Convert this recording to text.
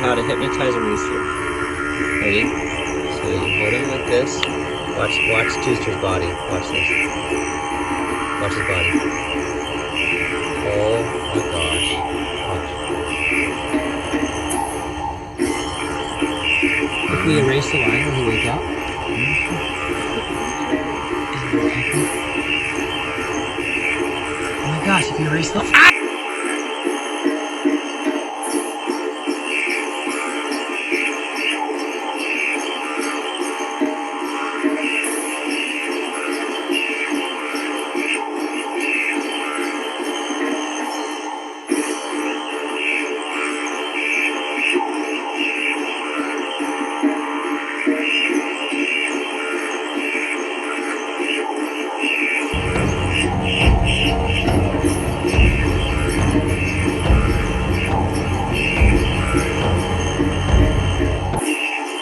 how to hypnotize a rooster. Ready? So you hold him like this. Watch Tooster's body. Watch this. Watch his body. Oh my gosh. Watch. If we erase the line, will he wake up? Oh my gosh, if you erase the... Ah!